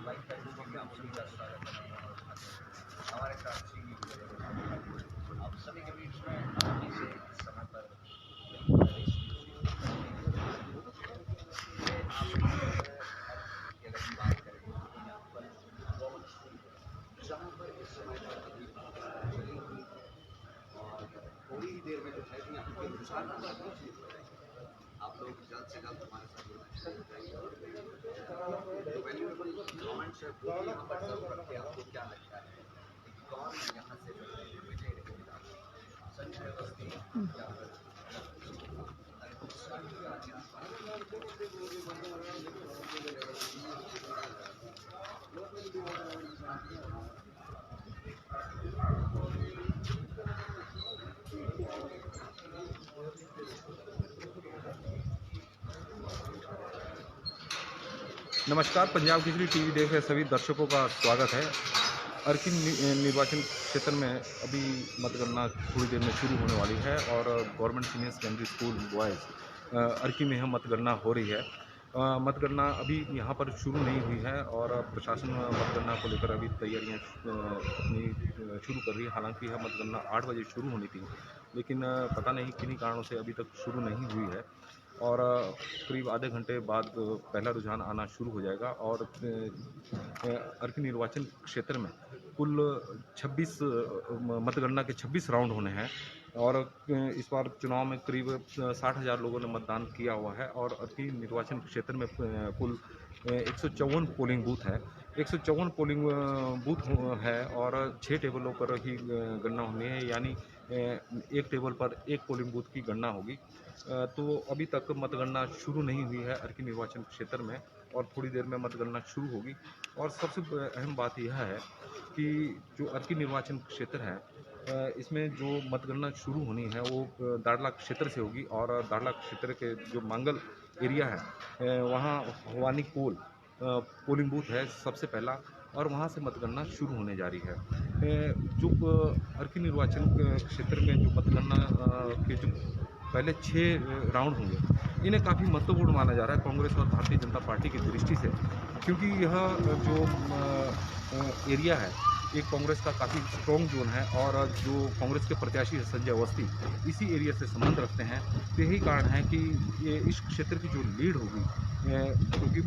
हमारे साथ आप सभी के बीच में आरामी से समय पर बात करें जहाँ पर इस समय पर अभी चली हुई है और थोड़ी ही देर में जो है कि आपके विचार आप लोग जल्द से जल्द हमारे साथ वैल्यूएबल कमेंट्स यहाँ पर जरूर रखें। आपको क्या लगता है कौन यहाँ से विजय रहेगा, संजय अवस्थी या नमस्कार, पंजाब केसरी टीवी देख रहे सभी दर्शकों का स्वागत है। अर्की निर्वाचन क्षेत्र में अभी मतगणना थोड़ी देर में शुरू होने वाली है और government senior secondary school boys Arki में मतगणना हो रही है। मतगणना अभी यहाँ पर शुरू नहीं हुई है और प्रशासन मतगणना को लेकर अभी तैयारियाँ अपनी शुरू कर रही है। हालांकि यह मतगणना 8 बजे शुरू होनी थी, लेकिन पता नहीं किन्हीं कारणों से अभी तक शुरू नहीं हुई है और करीब आधे घंटे बाद पहला रुझान आना शुरू हो जाएगा। और अर्की निर्वाचन क्षेत्र में कुल 26 मतगणना के 26 राउंड होने हैं और इस बार चुनाव में करीब 60,000 लोगों ने मतदान किया हुआ है और अर्की निर्वाचन क्षेत्र में कुल 154 पोलिंग बूथ है। 154 पोलिंग बूथ है और 6 टेबलों पर ही गणना होनी है, यानी एक टेबल पर एक पोलिंग बूथ की गणना होगी। तो अभी तक मतगणना शुरू नहीं हुई है अर्की निर्वाचन क्षेत्र में और थोड़ी देर में मतगणना शुरू होगी। और सबसे अहम बात यह है कि जो अर्की निर्वाचन क्षेत्र है इसमें जो मतगणना शुरू होनी है वो दाड़ला क्षेत्र से होगी और दाड़ला क्षेत्र के जो मांगल एरिया है वहाँ हवानी कोल पोलिंग बूथ है सबसे पहला और वहाँ से मतगणना शुरू होने जा रही है। जो अर्की निर्वाचन क्षेत्र में जो मतगणना के जो पहले 6 राउंड होंगे, इन्हें काफ़ी महत्वपूर्ण माना जा रहा है कांग्रेस और भारतीय जनता पार्टी की दृष्टि से, क्योंकि यह जो एरिया है एक कांग्रेस का काफ़ी स्ट्रॉन्ग जोन है और जो कांग्रेस के प्रत्याशी है संजय अवस्थी इसी एरिया से संबंध रखते हैं। तो यही कारण है कि ये इस क्षेत्र की जो लीड होगी, क्योंकि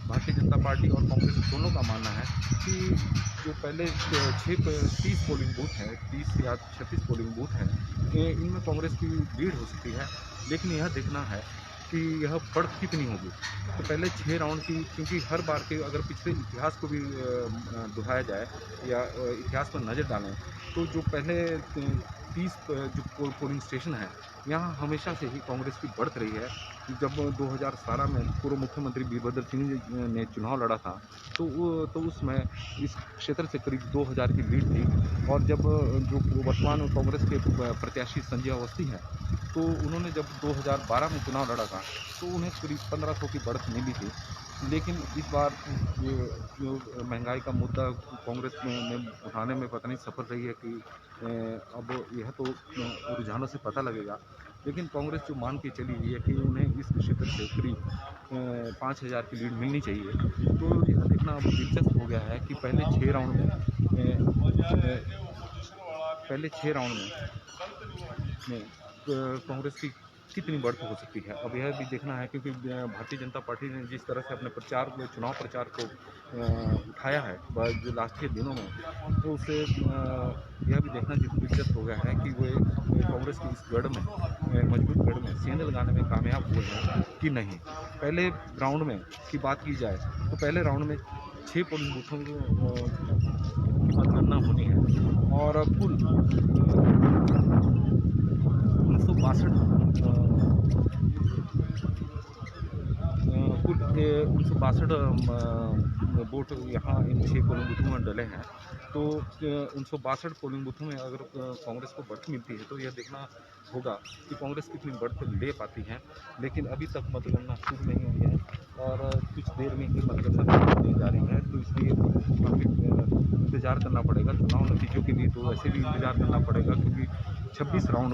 भारतीय जनता पार्टी और कांग्रेस दोनों का मानना है कि जो पहले 30 पोलिंग बूथ हैं, 30 या 36 पोलिंग बूथ हैं, इनमें कांग्रेस की लीड हो सकती है, लेकिन यह देखना है कि यह बढ़त कितनी होगी। तो पहले 6 राउंड की, क्योंकि हर बार के अगर पिछले इतिहास को भी दोहराया जाए या इतिहास पर नज़र डालें तो जो पहले 30 जो पोलिंग स्टेशन है यहाँ हमेशा से ही कांग्रेस की बढ़त रही है। जब 2017 में पूर्व मुख्यमंत्री वीरभद्र सिंह ने चुनाव लड़ा था तो उसमें इस क्षेत्र से करीब 2000 की लीड थी और जब जो वर्तमान कांग्रेस के प्रत्याशी संजय अवस्थी हैं तो उन्होंने जब 2012 में चुनाव लड़ा था तो उन्हें करीब 1500 की बढ़त मिली थी। लेकिन इस बार जो महंगाई का मुद्दा कांग्रेस में उठाने में पता नहीं सफल रही है कि अब यह तो रुझानों से पता लगेगा, लेकिन कांग्रेस जो मान के चली हुई है कि उन्हें इस क्षेत्र से करीब 5000 की लीड मिलनी चाहिए। तो यह देखना अब दिलचस्प हो गया है कि पहले 6 राउंड में कांग्रेस की कितनी बढ़त हो सकती है। अब यह भी देखना है, क्योंकि भारतीय जनता पार्टी ने जिस तरह से अपने चुनाव प्रचार को उठाया है जो लास्ट के दिनों में, तो उससे यह भी देखना दिलचस्प हो गया है कि वे कांग्रेस की इस गढ़ में, मजबूत गढ़ में सेंध लगाने में कामयाब हुए हैं कि नहीं। पहले राउंड में की बात की जाए तो पहले राउंड में 6 पोलिंग बूथों की मतगणना होनी है और कुल 1962 वोट यहाँ इन 6 पोलिंग बूथों में डले हैं। तो 1962 पोलिंग बूथों में अगर कांग्रेस को बढ़त मिलती है तो यह देखना होगा कि कांग्रेस कितनी बढ़त ले पाती है। लेकिन अभी तक मतगणना शुरू नहीं हुई है और कुछ देर में ही मतगणना होने जा रही है, तो इसलिए काफ़ी इंतज़ार करना पड़ेगा। चुनाव नतीजों के लिए तो वैसे भी इंतज़ार करना पड़ेगा, क्योंकि 26 राउंड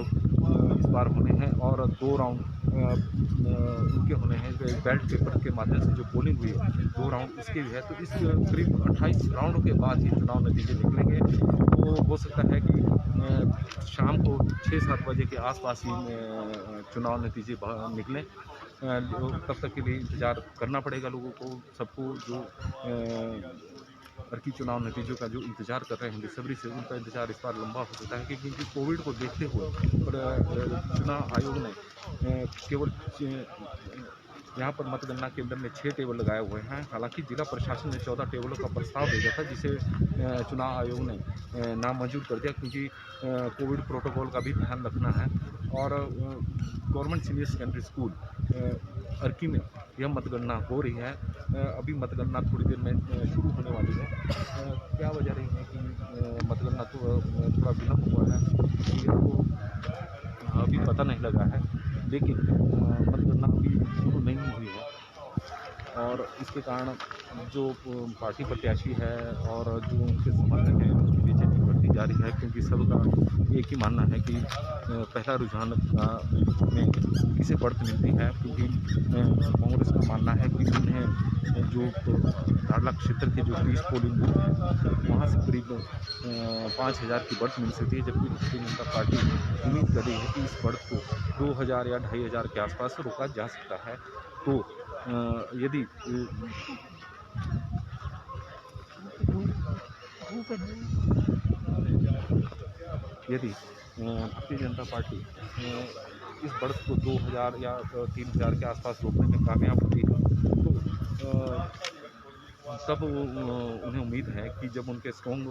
इस बार होने हैं और 2 राउंड उनके होने हैं बैलेट पेपर के माध्यम से जो पोलिंग हुई है 2 राउंड उसके भी है। तो इस करीब 28 राउंड के बाद ही चुनाव नतीजे निकलेंगे। तो हो सकता है कि शाम को 6-7 बजे के आसपास ही चुनाव नतीजे निकलें। तब तक के लिए इंतज़ार करना पड़ेगा लोगों को, सबको जो अर्की चुनाव नतीजों का जो इंतज़ार कर रहे हैं बेसब्री से, उनका इंतज़ार इस बार लंबा हो सकता है कि क्योंकि कोविड को देखते हुए और चुनाव आयोग ने केवल यहाँ पर मतगणना केंद्र में 6 टेबल लगाए हुए हैं। हालांकि जिला प्रशासन ने 14 टेबलों का प्रस्ताव भेजा था, जिसे चुनाव आयोग ने नामंजूर कर दिया क्योंकि कोविड प्रोटोकॉल का भी ध्यान रखना है। और government senior secondary school Arki में यह मतगणना हो रही है। अभी मतगणना थोड़ी देर में शुरू होने वाली है। क्या वजह रही है कि मतगणना थोड़ा विलम्ब हुआ है, यह तो अभी पता नहीं लगा है, लेकिन मतगणना अभी शुरू नहीं हुई है। और इसके कारण जो पार्टी प्रत्याशी है और जो उनके समर्थक हैं उनकी बेचैनी बढ़ती जा रही है, क्योंकि सबका एक ही मानना है कि पहला रुझान में किसे बढ़त मिलती है, क्योंकि कांग्रेस का मानना है कि उन्हें जो धारला क्षेत्र के जो 30 पोलिंग बूथ हैं वहाँ से करीब 5,000 की बढ़त मिल सकती है, जबकि भारतीय जनता पार्टी उम्मीद कर रही है कि इस बढ़त को 2,000 या 2,500 के आसपास रोका जा सकता है। तो यदि भारतीय जनता पार्टी इस बढ़त को 2,000 या 3,000 के आसपास रोकने में कामयाब होती है, तो तब उन्हें उम्मीद है कि जब उनके स्ट्रॉन्ग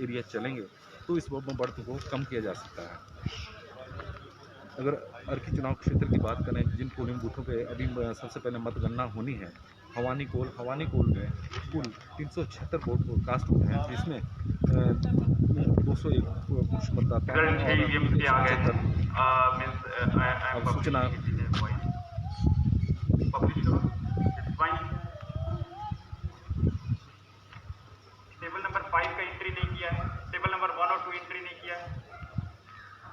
एरिया चलेंगे तो इस बढ़त को कम किया जा सकता है। अगर अर्की चुनाव क्षेत्र की बात करें, जिन पोलिंग बूथों पे अभी सबसे पहले मतगणना होनी है, हवानी कोल में कुल 376 वोट कास्ट हुए हैं, जिसमें 201 पुरुष मतदाता हैं और सूचना टेबल नंबर 5 का एंट्री नहीं किया है, टेबल नंबर 1 और 2 एंट्री नहीं किया है।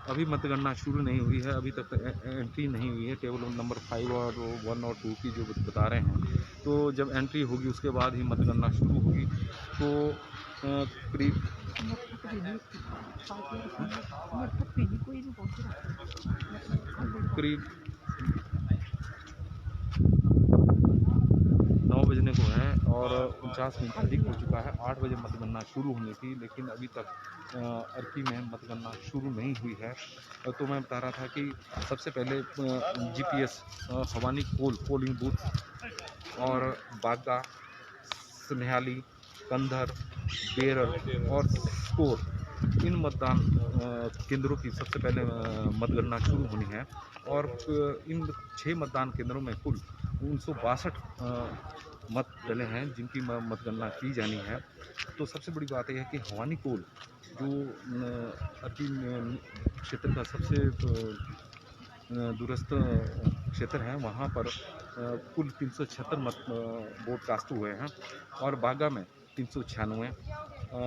अभी मतगणना शुरू नहीं हुई है, अभी तक एंट्री नहीं हुई है टेबल नंबर 5 और 1 और 2 की जो बता रहे हैं। तो जब एंट्री होगी उसके बाद ही मतगणना शुरू होगी। तो करीब करीब 9 बजने को है और 49 मिनट अधिक हो चुका है। 8 बजे मतगणना शुरू होनी थी, लेकिन अभी तक अर्की में मतगणना शुरू नहीं हुई है। तो मैं बता रहा था कि सबसे पहले जीपीएस हवानी कोल पोलिंग बूथ और बागा, सन्याली, कंधर, बेरल और स्कोर, इन मतदान केंद्रों की सबसे पहले मतगणना शुरू होनी है। और इन 6 मतदान केंद्रों में कुल 962 मत डले हैं जिनकी मतगणना की जानी है। तो सबसे बड़ी बात यह है कि हवानी कोल जो अर्की क्षेत्र का सबसे दूरस्थ क्षेत्र है, वहाँ पर कुल 376 वोट कास्ट हुए हैं। और बागा में 396,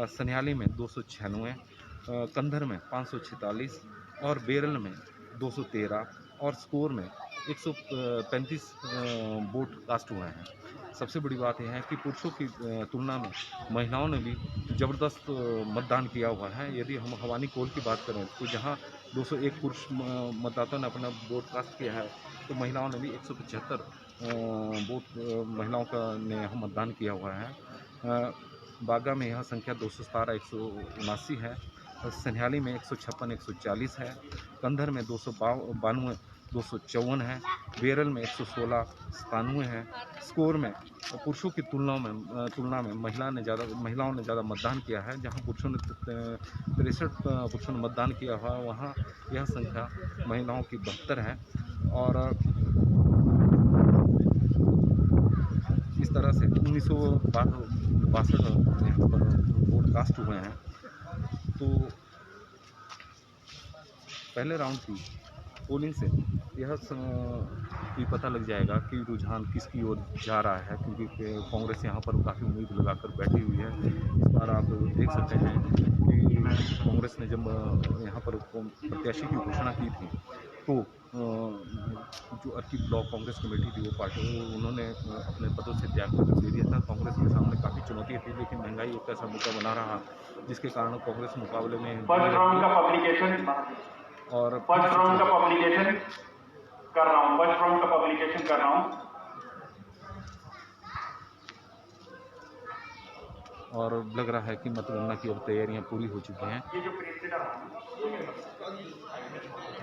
सन्याली में 296, कंधर में 546 और बेरल में 213 और स्कोर में 135 वोट कास्ट हुए हैं। सबसे बड़ी बात यह है कि पुरुषों की तुलना में महिलाओं ने भी ज़बरदस्त मतदान किया हुआ है। यदि हम हवानी कोल की बात करें तो जहां 201 पुरुष मतदाताओं ने अपना वोट कास्ट किया है, तो महिलाओं ने भी 175 वोट महिलाओं का ने यहाँ मतदान किया हुआ है। बागा में यह संख्या 217 179 है, सन्याली में 156 140 है, कंधर में 292 254 है, बेरल में 116 97 है। स्कोर में पुरुषों की तुलना में महिलाओं ने ज़्यादा मतदान किया है। जहां पुरुषों ने 63 पुरुषों ने मतदान किया हुआ, वहां यह संख्या महिलाओं की 72 है। और इस तरह से 1962 यहाँ पर वोट कास्ट हुए हैं। तो पहले राउंड की पोलिंग से यह भी पता लग जाएगा कि रुझान किसकी ओर जा रहा है, क्योंकि कांग्रेस यहाँ पर काफ़ी उम्मीद लगाकर बैठी हुई है। इस बार आप देख सकते हैं कि कांग्रेस ने जब यहाँ पर प्रत्याशी की घोषणा की थी, को जो अर्की ब्लॉक कांग्रेस कमेटी थी वो पार्टी उन्होंने अपने पदों से त्याग कर दे दिया था। कांग्रेस के सामने काफ़ी चुनौतियाँ थी, लेकिन महंगाई एक ऐसा मुद्दा बना रहा जिसके कारण कांग्रेस मुकाबले में फर्स्ट राउंड का पब्लिकेशन और फर्स्ट राउंड का पब्लिकेशन कर रहा हूँ और लग रहा है कि मतगणना की अब तैयारियां पूरी हो चुकी हैं। ये जो प्रिंटेड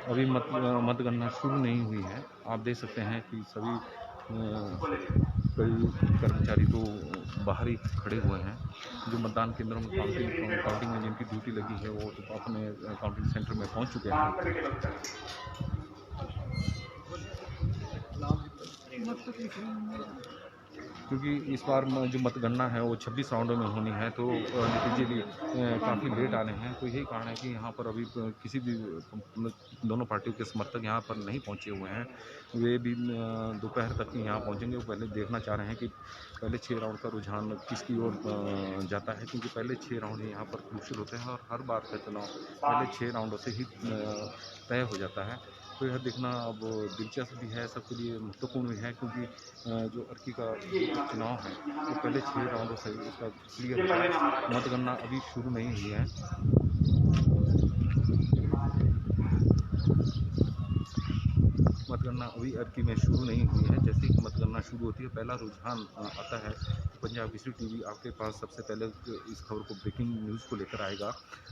अभी मतगणना शुरू नहीं हुई है। आप देख सकते हैं कि सभी कई कर्मचारी तो बाहर ही खड़े हुए हैं। जो मतदान केंद्रों में काउंटिंग में जिनकी ड्यूटी लगी है वो तो अपने काउंटिंग सेंटर में पहुंच चुके हैं, क्योंकि इस बार जो मतगणना है वो 26 राउंडों में होनी है, तो नतीजे भी काफ़ी लेट आने हैं। तो यही कारण है कि यहाँ पर अभी किसी भी दोनों पार्टियों के समर्थक यहाँ पर नहीं पहुँचे हुए हैं। वे भी दोपहर तक ही यहाँ पहुँचेंगे। वो पहले देखना चाह रहे हैं कि पहले 6 राउंड का रुझान किसकी ओर जाता है, क्योंकि पहले 6 राउंड यहाँ पर क्रूशियल होते हैं और हर बार का चुनाव पहले 6 राउंडों से ही तय हो जाता है। तो यह देखना अब दिलचस्प भी है, सबके लिए महत्वपूर्ण भी है, क्योंकि जो अर्की का चुनाव है वो पहले 6 राउंडों से इसका क्लियर होता है। मतगणना अभी शुरू नहीं हुई है। मतगणना अभी अर्की में शुरू नहीं हुई है। जैसे ही मतगणना शुरू होती है पहला रुझान आता है, पंजाब केसरी टीवी आपके पास सबसे पहले इस खबर को ब्रेकिंग न्यूज़ को लेकर आएगा।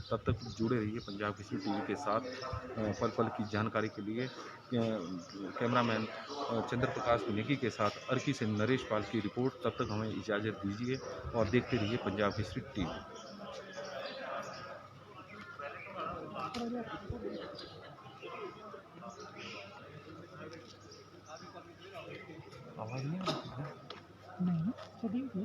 तब तक जुड़े रहिए पंजाब केसरी टीवी के साथ। पल पल की जानकारी के लिए कैमरामैन चंद्र प्रकाश नेगी के साथ अर्की से नरेश पाल की रिपोर्ट। तब तक हमें इजाज़त दीजिए और देखते रहिए पंजाब केसरी टीवी। आवाज़ नहीं आ रही है? नहीं, चलिए भी।